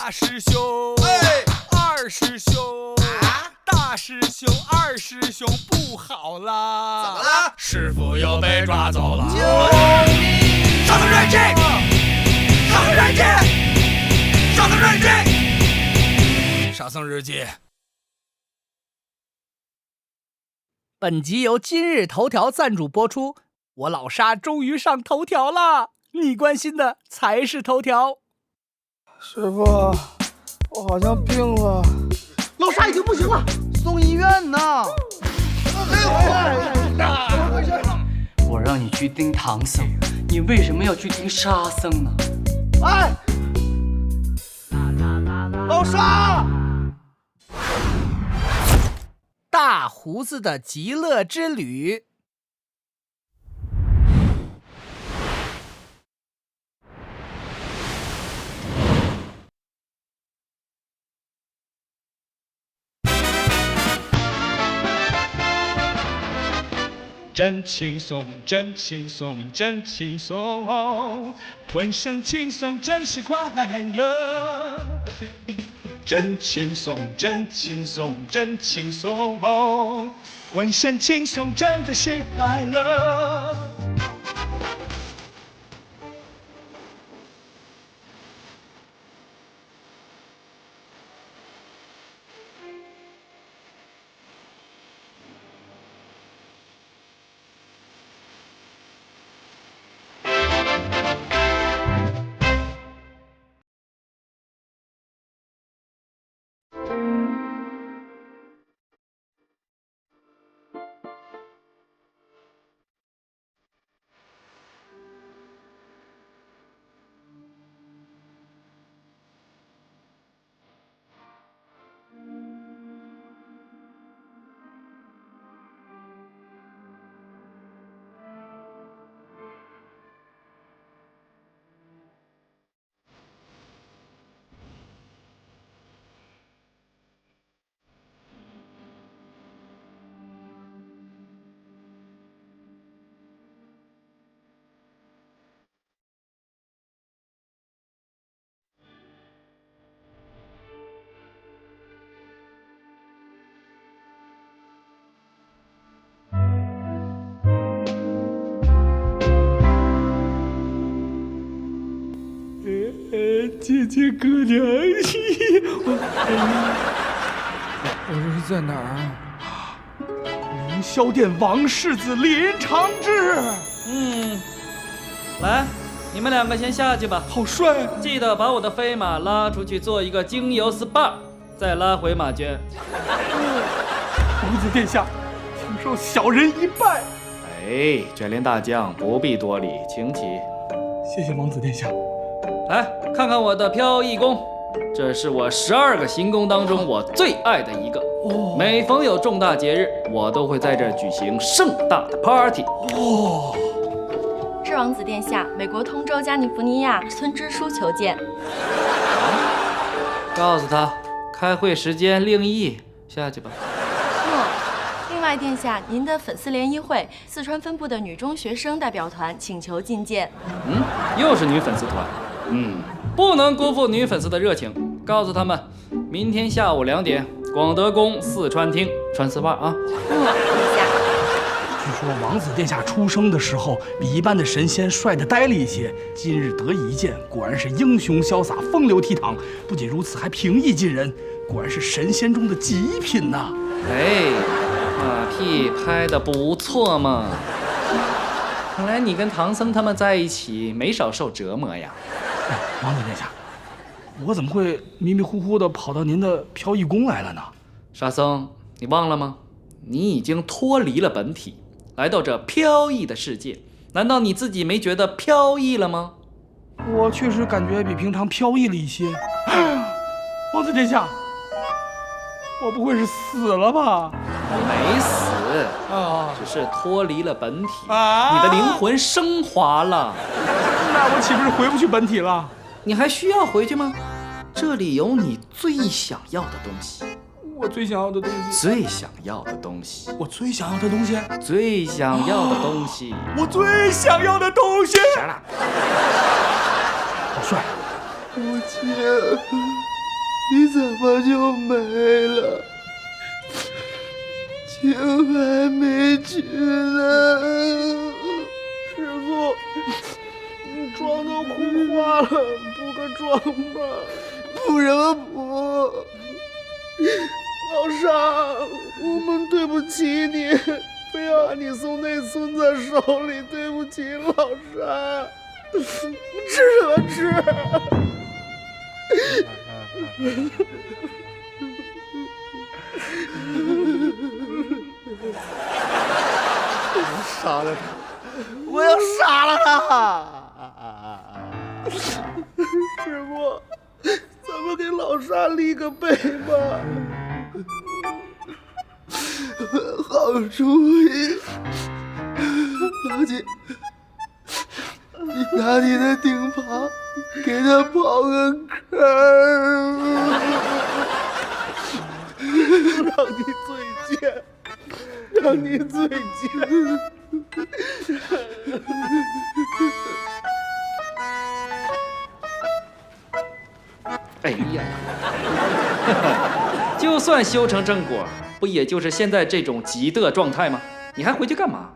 大师兄，二师兄，大师兄，二师兄不好啦！怎么了？师傅又被抓走了！救命！上层人质！上层人质！上层人质！上层日记。本集由今日头条赞助播出。我老沙终于上头条了，你关心的才是头条。师傅，我好像病了，老沙已经不行了，送医院呢。我让你去盯唐僧，你为什么要去盯沙僧呢？哎，老沙！大胡子的极乐之旅。真轻松，真轻松，真轻松，浑身轻松，真是快乐。真轻松，真轻松，真轻松，浑身轻松，真的是快乐。姐姐哥娘，我这是在哪儿？凌霄殿王世子林长志。来，你们两个先下去吧。好帅！记得把我的飞马拉出去做一个精油 SPA， 再拉回马圈。王子殿下，请受小人一拜。哎，卷帘大将不必多礼，请起。谢谢王子殿下。来看看我的飘逸功，这是我12个行宫当中我最爱的一个。每逢有重大节日，我都会在这举行盛大的 party。致王子殿下，美国通州加利福尼亚村支书求见。告诉他，开会时间另议，下去吧。另外，殿下，您的粉丝联谊会四川分部的女中学生代表团请求觐见。又是女粉丝团。不能辜负女粉丝的热情，告诉他们，明天下午2点，广德宫四川厅穿丝袜啊。殿下。据说王子殿下出生的时候比一般的神仙帅得呆了一些，今日得以一见，果然是英雄潇洒，风流倜傥。不仅如此，还平易近人，果然是神仙中的极品呐！哎，马屁拍得不错嘛。看来你跟唐僧他们在一起没少受折磨呀。王子殿下，我怎么会迷迷糊糊地跑到您的飘逸宫来了呢？沙僧，你忘了吗？你已经脱离了本体，来到这飘逸的世界，难道你自己没觉得飘逸了吗？我确实感觉比平常飘逸了一些。王子殿下，我不会是死了吧？没死啊，只是脱离了本体啊，你的灵魂升华了。那我岂不是回不去本体了？你还需要回去吗？这里有你最想要的东西。我最想要的东西。最想要的东西。我最想要的东西。最想要的东西。我最想要的东西。啥了？好帅！母亲。你怎么就没了？情还没去呢。师傅，你妆都哭花了，补个妆吧。补什么补？老沙，我们对不起你，非要把你送那孙子手里，对不起老沙。吃什么吃？杀了他！我要杀了他！师傅，咱们给老沙立个碑吧。好主意，你拿你的顶耙给他刨个坑，让你最贱，让你最贱。哎呀，就算修成正果，不也就是现在这种急的状态吗？你还回去干嘛？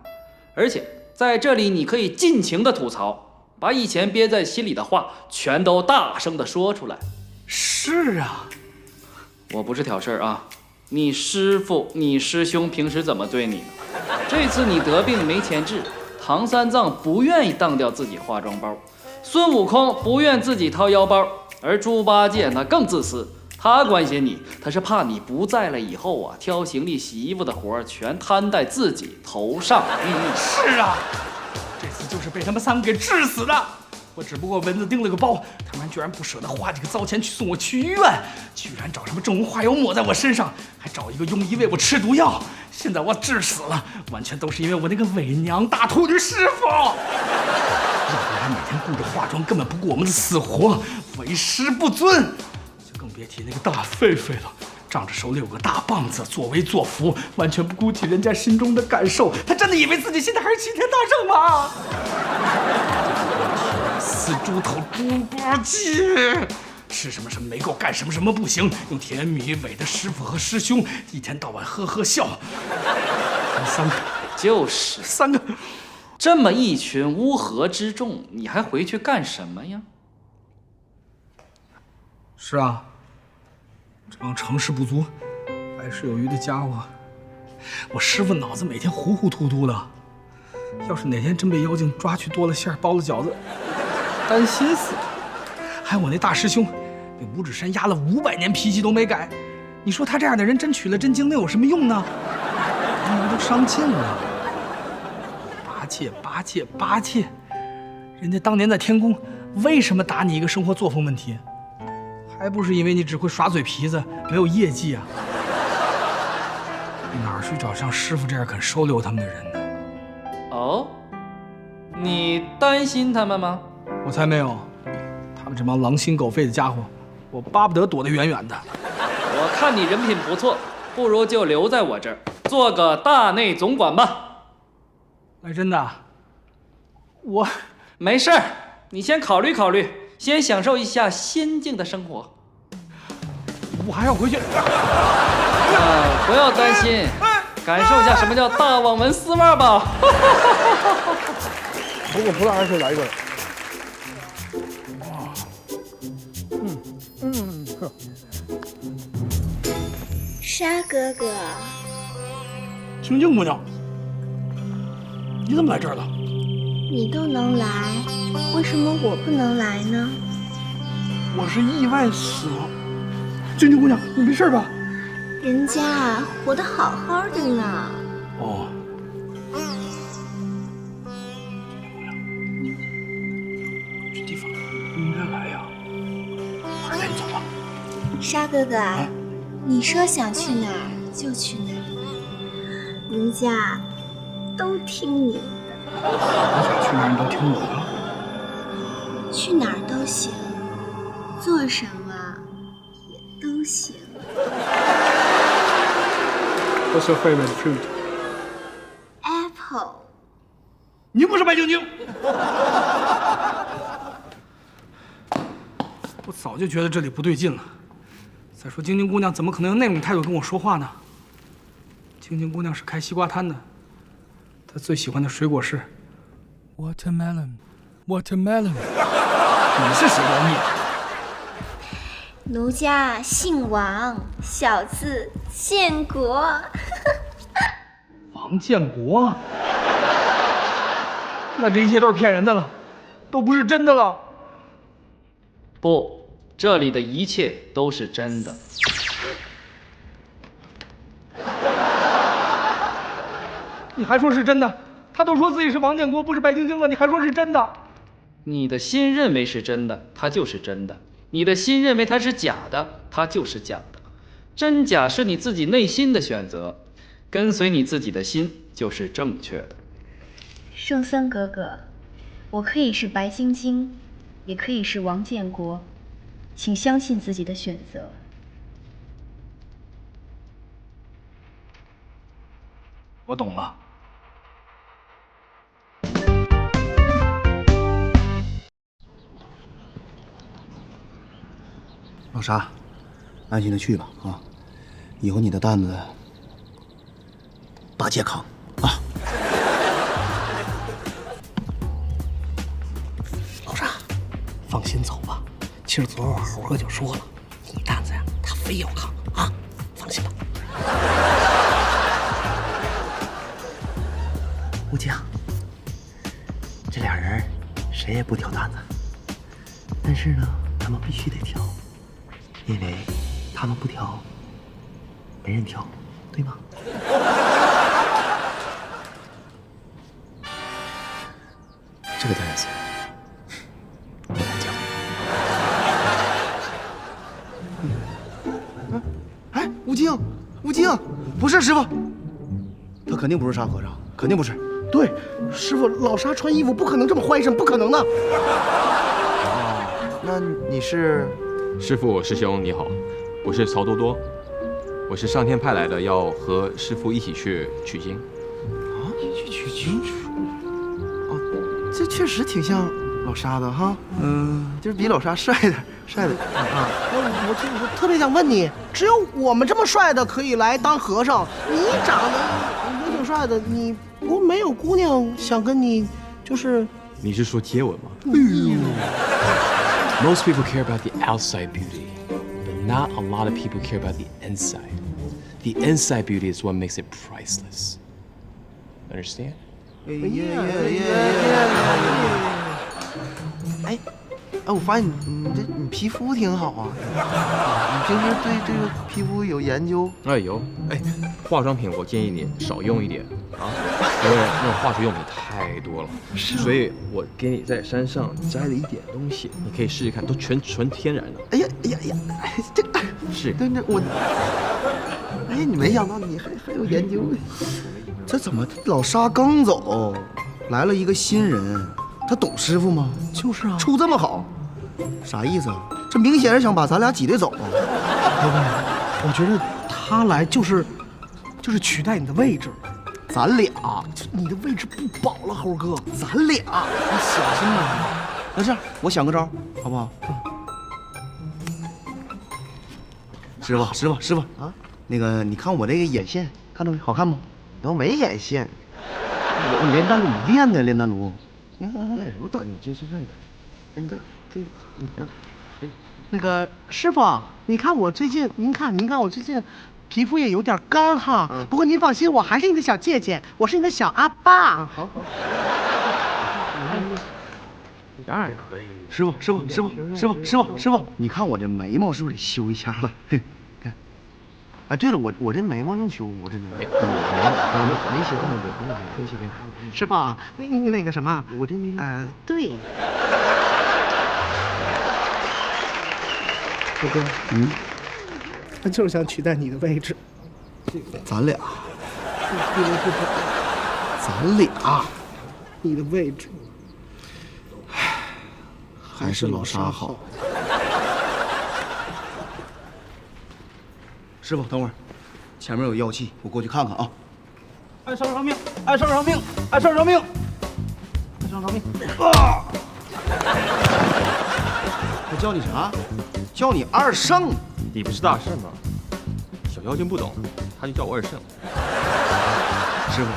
而且在这里，你可以尽情的吐槽，把以前憋在心里的话全都大声的说出来。是啊，我不是挑事儿啊，你师父、你师兄平时怎么对你呢？这次你得病没钱治，唐三藏不愿意当掉自己化妆包，孙悟空不愿自己掏腰包，而猪八戒那更自私。他关心你，他是怕你不在了以后啊，挑行李洗衣服的活全摊在自己头上。是啊，这次就是被他们三个给治死的。我只不过蚊子叮了个包，他们居然不舍得花这个糟钱去送我去医院，居然找什么正红花油抹在我身上，还找一个庸医喂我吃毒药。现在我治死了，完全都是因为我那个伪娘大秃驴师傅。要不然每天顾着化妆，根本不顾我们的死活，为师不尊。就更别提那个大狒狒了，仗着手里有个大棒子，作威作福，完全不顾及人家心中的感受。他真的以为自己现在还是齐天大圣吗？死猪头猪八戒，吃什么什么没够，干什么什么不行，用甜米伪的师傅和师兄，一天到晚呵呵笑。他们三个就是三个，这么一群乌合之众，你还回去干什么呀？是啊，这帮成事不足、败事有余的家伙，我师傅脑子每天糊糊涂涂的，要是哪天真被妖精抓去剁了馅包了饺子，担心死了。还有我那大师兄，被五指山压了500年，脾气都没改。你说他这样的人真取了真经，能有什么用呢？他都伤尽了。八戒，人家当年在天宫为什么打你一个生活作风问题？还不是因为你只会耍嘴皮子，没有业绩啊！哪儿去找像师傅这样肯收留他们的人呢？哦，你担心他们吗？我才没有，他们这帮狼心狗肺的家伙，我巴不得躲得远远的。我看你人品不错，不如就留在我这儿，做个大内总管吧。哎，真的？我没事儿，你先考虑考虑，先享受一下仙境的生活。我还要回去。不要担心，感受一下什么叫大网纹丝袜吧。红果葡萄还是来一个。沙哥哥，清静姑娘，你怎么来这儿了？你都能来，为什么我不能来呢？我是意外死了。清静姑娘，你没事吧？人家活得好好的呢。哦。这地方不应该来呀。快带你走吧。沙哥哥，你说想去哪儿就去哪儿，人家都听你的。我想去哪儿，你都听我的。去哪儿都行，做什么也都行。What's your favorite fruit? Apple。你不是白晶晶。我早就觉得这里不对劲了，再说晶晶姑娘怎么可能用那种态度跟我说话呢？晶晶姑娘是开西瓜摊的，她最喜欢的水果是 watermelon。你是谁老聂？奴家姓王，小字建国。王建国？那这一切都是骗人的了，都不是真的了。不，这里的一切都是真的。你还说是真的？他都说自己是王建国，不是白晶晶了，你还说是真的？你的心认为是真的，它就是真的；你的心认为它是假的，它就是假的。真假是你自己内心的选择，跟随你自己的心就是正确的。圣三哥哥，我可以是白晶晶，也可以是王建国，请相信自己的选择。我懂了。老沙，安心的去吧啊！以后你的担子八戒扛啊！老沙，放心走吧。其实昨晚猴哥就说了，你担子呀，他非要扛啊，放心吧。吴江，这俩人谁也不挑担子，但是呢，他们必须得挑。因为他们不挑，没人挑，对吗？这个担子我来挑。哎，吴京，吴京，不是师傅，他肯定不是沙和尚，肯定不是。对，师傅，老沙穿衣服不可能这么坏身，不可能的。哦，那你是？师父师兄你好，我是曹多多，我是上天派来的，要和师父一起去取经。啊，去取经？哦，这确实挺像老沙的哈。就是比老沙帅点啊。我特别想问你，只有我们这么帅的可以来当和尚，你长得也挺帅的，你不没有姑娘想跟你就是？你是说接吻吗？Most people care about the outside beauty, but not a lot of people care about the inside. The inside beauty is what makes it priceless. Understand? 哎，我发现你皮肤挺好啊，你平时对这个皮肤有研究？有。化妆品我建议你少用一点啊，因为那种化学用品太多了。所以我给你在山上摘了一点东西，你可以试试看，都纯天然的。哎呀，这个是，对我，哎，你没想到你还有研究。这怎么老沙刚走，来了一个新人，他懂师傅吗？就是啊，出这么好，啥意思啊？这明显是想把咱俩挤兑走啊！老板，我觉得他来就是取代你的位置。咱俩，你的位置不保了，猴哥。咱俩，你小心点。那这样，我想个招，好不好？师傅啊，那个你看我这个眼线，看到没？好看吗？都没眼线，我连丹炉练的练丹炉。你这是这个，那个师傅，您看我最近皮肤也有点干哈。不过您放心，我还是你的小姐姐，我是你的小阿爸。好。当然可以。师傅，你看我这眉毛是不是得修一下了？看。哎，对了，我这眉毛用修，我这没修，对不起。师傅，那个什么，我这眉毛，对。猴哥，他就是想取代你的位置。咱俩，你的位置，还是老沙好。师傅，等会儿，前面有药气，我过去看看啊。爱上饶命！我叫你啥？叫你二圣。你不是大圣吗？小妖精不懂，他就叫我二圣。师傅，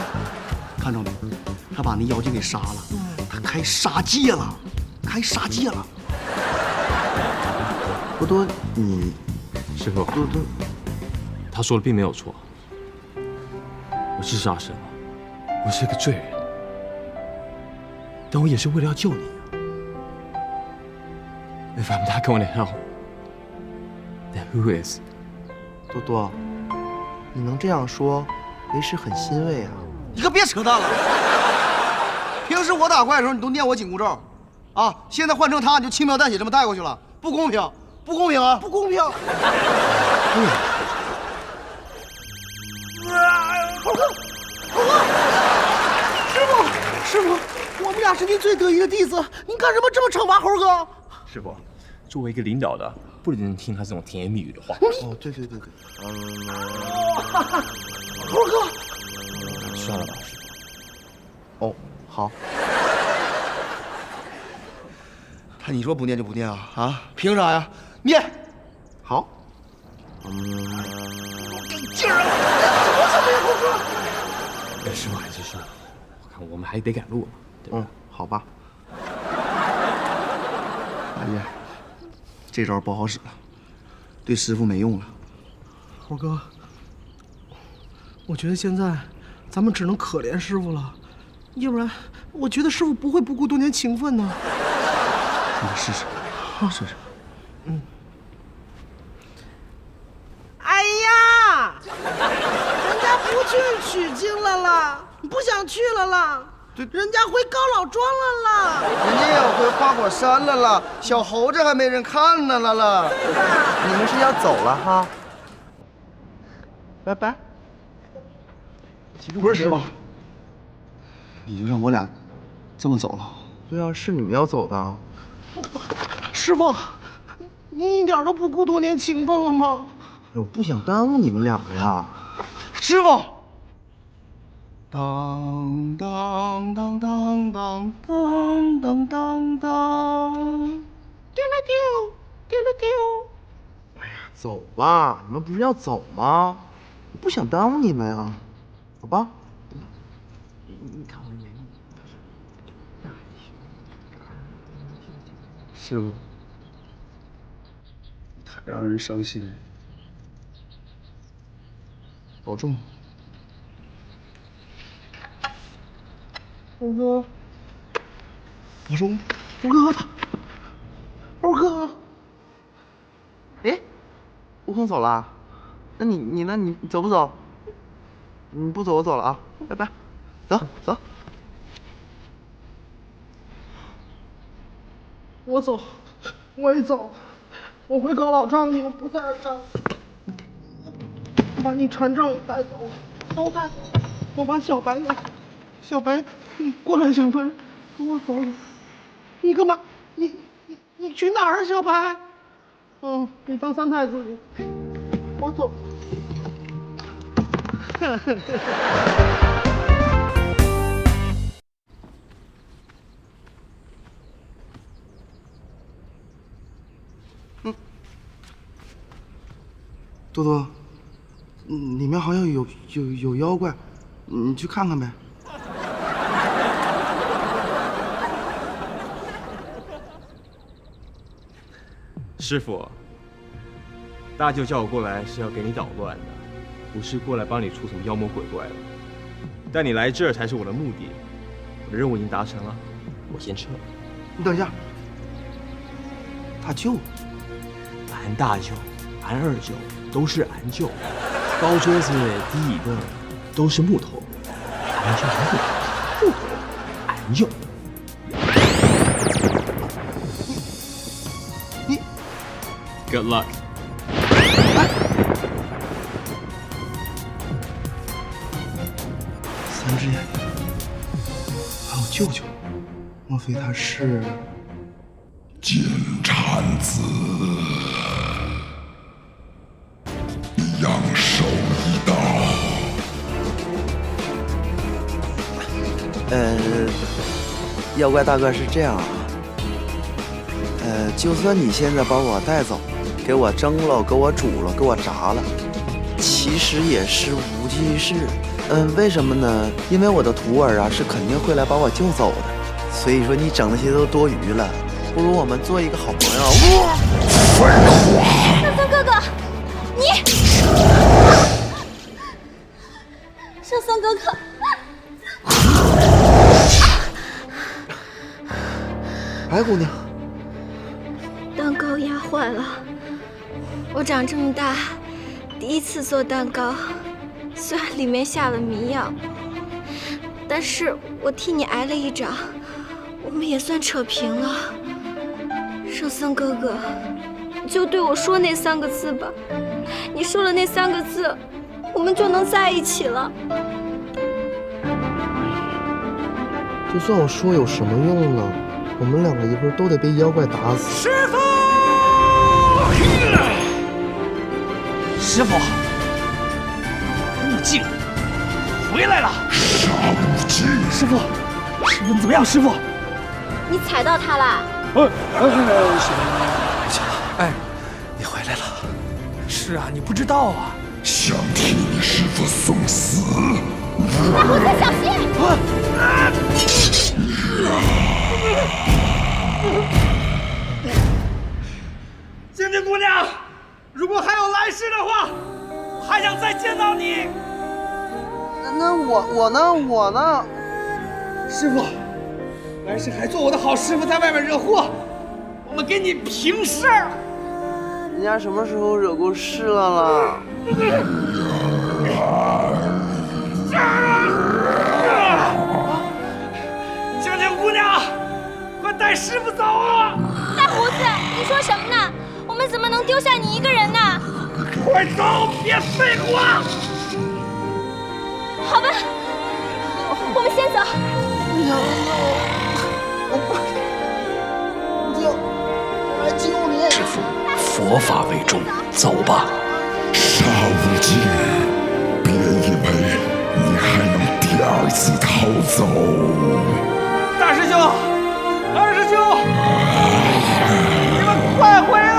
看着没？他把那妖精给杀了，他开杀戒了，开杀戒了。多多，你师傅，多多，他说的并没有错。我是杀生，我是个罪人，但我也是为了要救你。If I'm not going to hell, then who is？ 多多，你能这样说，为师很欣慰啊。你可别扯淡了。平时我打怪的时候，你都念我紧箍咒，啊，现在换成他，你就轻描淡写这么带过去了，不公平，不公平啊，不公平。猴哥，师傅，我们俩是您最得意的弟子，您干什么这么惩罚猴哥？师傅，作为一个领导的，不能听他这种甜言蜜语的话。哦，对。猴哥，算了吧，师傅。哦，好。看你说不念就不念啊？啊，凭啥呀？念。好。给劲儿啊！师傅还是算了，我看我们还得赶路嘛，对吧？好吧。哎呀，这招不好使了，对师傅没用了。猴哥，我觉得现在咱们只能可怜师傅了，要不然我觉得师傅不会不顾多年情分呢。你试试，试试。哎呀，人家不去取经了啦，不想去了啦。对，人家回高老庄了啦。人家也回花果山了啦，小猴子还没人看呢了。你们是要走了哈？拜拜。不是师傅，你就让我俩这么走了？对啊，是你们要走的。师傅，你一点都不顾多年情分了吗？我不想耽误你们两个呀。师傅。当当当当当当当当当，丢了丢，丢了丢。哎呀，走吧，你们不是要走吗？我不想耽误你们呀，走吧。你看我眼睛。师傅，太让人伤心了。保重。猴哥，保重。猴哥，猴哥。哎，悟空走了？那你呢？你走不走？你不走我走了啊，拜拜。走走。我走，我也走，我回高老庄，你们不在这儿，把你船证带走，都带走。我把小白呢？小白，你过来，小白，跟我走。你干嘛？你去哪儿啊，小白？你当三太子去。我走。多多，里面好像有妖怪，你去看看呗。师傅，大舅叫我过来是要给你捣乱的，不是过来帮你出什么妖魔鬼怪的。但你来这儿才是我的目的，我的任务已经达成了，我先撤。你等一下，大舅，俺大舅、俺二舅都是俺舅，高桌子、低椅凳都是木头，俺舅还不木头，俺舅。Good luck。三只眼，还有舅舅，莫非他是金蝉子？阳寿已到。妖怪大哥是这样啊，就算你现在把我带走，给我蒸了，给我煮了，给我炸了，其实也是无济于事。为什么呢？因为我的徒儿啊是肯定会来把我救走的，所以说你整那些都多余了，不如我们做一个好朋友。废话！上僧哥哥，你，上僧哥哥。白姑娘，蛋糕压坏了。我长这么大，第一次做蛋糕，虽然里面下了迷药，但是我替你挨了一掌，我们也算扯平了。圣僧哥哥，你就对我说那3个字吧，你说了那3个字，我们就能在一起了。就算我说有什么用呢？我们2个一会儿都得被妖怪打死。师傅，师傅，悟净回来了。杀悟净，师傅，师傅你怎么样？师傅，你踩到他了？哎，你回来了。是啊，你不知道啊。想替你师傅送死。大胡子，小心！晶晶姑娘，如果还有来世的话，我还想再见到你。那我呢？师傅，来世还做我的好师傅，在外面惹祸，我们给你平事儿。人家什么时候惹过事了？晶晶姑娘，快带师傅走啊！大胡子，你说什么呢？我们怎么能丢下你一个人呢？快走，别废话！好吧，我们先走。我来救你。师父，佛法为重，走吧。杀无尽，别以为你还能第2次逃走。大师兄，二师兄，你们快回来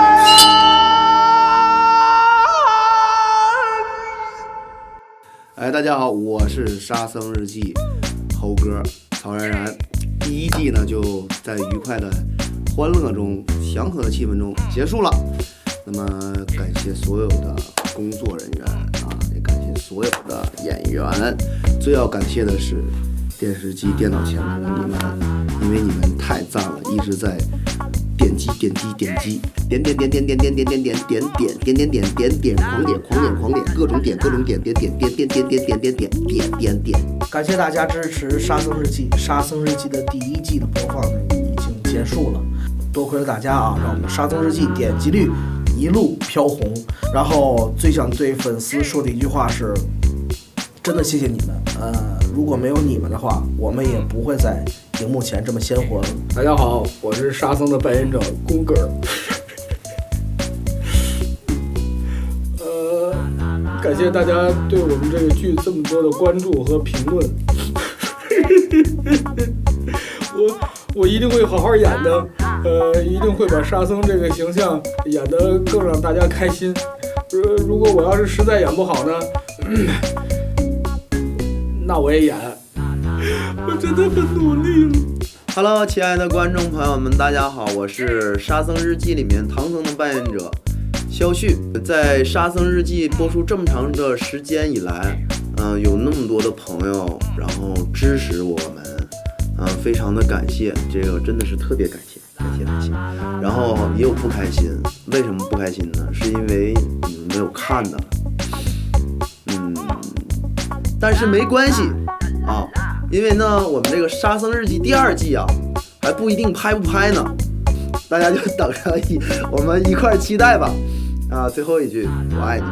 哎，大家好，我是沙僧日记猴哥曹然然。第1季呢就在愉快的欢乐中、祥和的气氛中结束了。那么感谢所有的工作人员啊，也感谢所有的演员。最要感谢的是电视机、电脑前的你们，因为你们太赞了，一直在点击、点击、点击、点点点点点点点点点点点点点点点点狂点狂点狂点各种点各种点点点点点点点点点点点点点。感谢大家支持《沙僧日记》，《沙僧日记》的第1季的播放呢已经结束了，多亏了大家啊，让我们《沙僧日记》点击率一路飘红。然后最想对粉丝说的一句话是，真的谢谢你们。如果没有你们的话，我们也不会在荧幕前这么鲜活。大家好，我是沙僧的扮演者宫格尔。感谢大家对我们这个剧这么多的关注和评论。我一定会好好演的，一定会把沙僧这个形象演得更让大家开心。如果我要是实在演不好呢，那我也演。我真的很努力了。Hello， 亲爱的观众朋友们，大家好，我是《沙僧日记》里面唐僧的扮演者肖旭。在《沙僧日记》播出这么长的时间以来，有那么多的朋友，然后支持我们，非常的感谢，这个真的是特别感谢，感谢感谢。然后也有不开心，为什么不开心呢？是因为你们没有看呢。但是没关系啊。因为呢，我们这个《沙僧日记》第2季啊，还不一定拍不拍呢，大家就等着我们一块期待吧。最后一句，我爱你。